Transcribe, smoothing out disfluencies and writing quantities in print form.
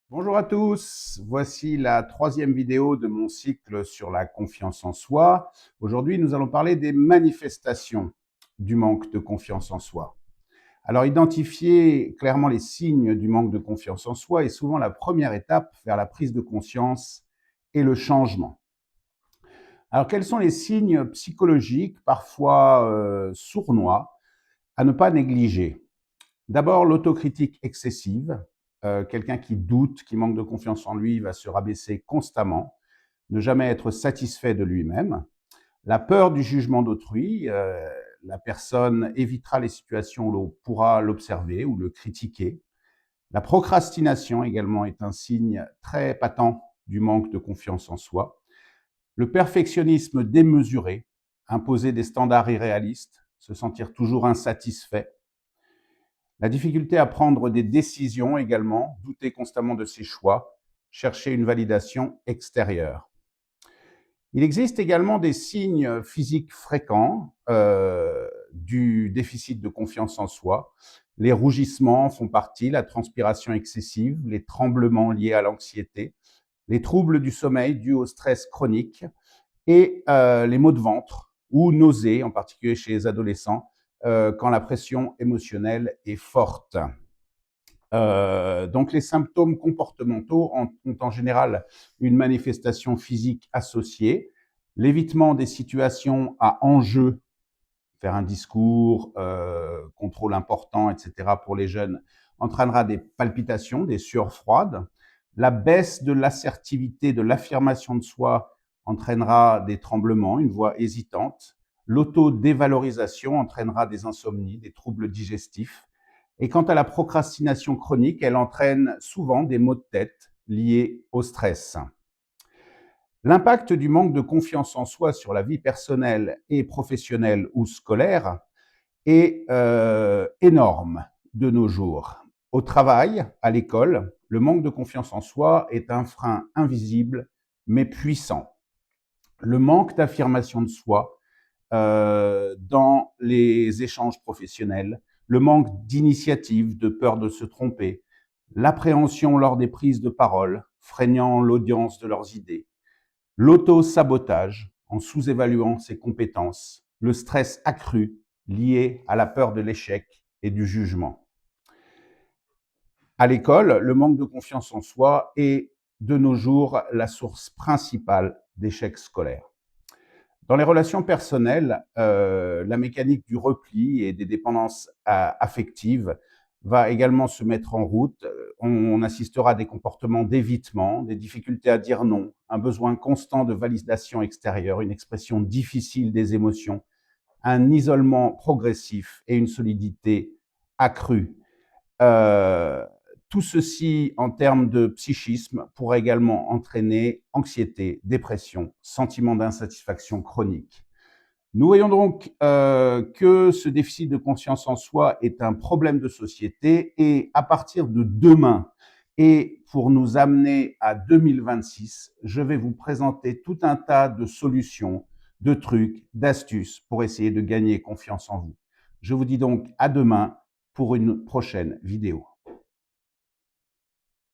Bonjour à tous, voici la troisième vidéo de mon cycle sur la confiance en soi. Aujourd'hui, nous allons parler des manifestations du manque de confiance en soi. Alors, identifier clairement les signes du manque de confiance en soi est souvent la première étape vers la prise de conscience et le changement. Alors, quels sont les signes psychologiques, parfois sournois, à ne pas négliger? D'abord, l'autocritique excessive. Quelqu'un qui doute, qui manque de confiance en lui, va se rabaisser constamment, ne jamais être satisfait de lui-même. La peur du jugement d'autrui. La personne évitera les situations où l'on pourra l'observer ou le critiquer. La procrastination également est un signe très patent du manque de confiance en soi. Le perfectionnisme démesuré, imposer des standards irréalistes, se sentir toujours insatisfait. La difficulté à prendre des décisions également, douter constamment de ses choix, chercher une validation extérieure. Il existe également des signes physiques fréquents du déficit de confiance en soi. Les rougissements font partie, la transpiration excessive, les tremblements liés à l'anxiété, les troubles du sommeil dus au stress chronique et les maux de ventre ou nausées, en particulier chez les adolescents, quand la pression émotionnelle est forte. Donc les symptômes comportementaux ont en général une manifestation physique associée, l'évitement des situations à enjeu, faire un discours, contrôle important, etc. pour les jeunes, entraînera des palpitations, des sueurs froides. La baisse de l'assertivité, de l'affirmation de soi entraînera des tremblements, une voix hésitante. L'autodévalorisation entraînera des insomnies, des troubles digestifs. Et quant à la procrastination chronique, elle entraîne souvent des maux de tête liés au stress. L'impact du manque de confiance en soi sur la vie personnelle et professionnelle ou scolaire est énorme de nos jours. Au travail, à l'école, le manque de confiance en soi est un frein invisible mais puissant. Le manque d'affirmation de soi dans les échanges professionnels, le manque d'initiative, de peur de se tromper, l'appréhension lors des prises de parole, freinant l'audience de leurs idées, l'auto-sabotage en sous-évaluant ses compétences, le stress accru lié à la peur de l'échec et du jugement. À l'école, le manque de confiance en soi est de nos jours la source principale d'échecs scolaires. Dans les relations personnelles, la mécanique du repli et des dépendances affectives va également se mettre en route. On assistera à des comportements d'évitement, des difficultés à dire non, un besoin constant de validation extérieure, une expression difficile des émotions, un isolement progressif et une solidité accrue. Tout ceci, en termes de psychisme, pourrait également entraîner anxiété, dépression, sentiment d'insatisfaction chronique. Nous voyons donc que ce déficit de confiance en soi est un problème de société et à partir de demain et pour nous amener à 2026, je vais vous présenter tout un tas de solutions, de trucs, d'astuces pour essayer de gagner confiance en vous. Je vous dis donc à demain pour une prochaine vidéo.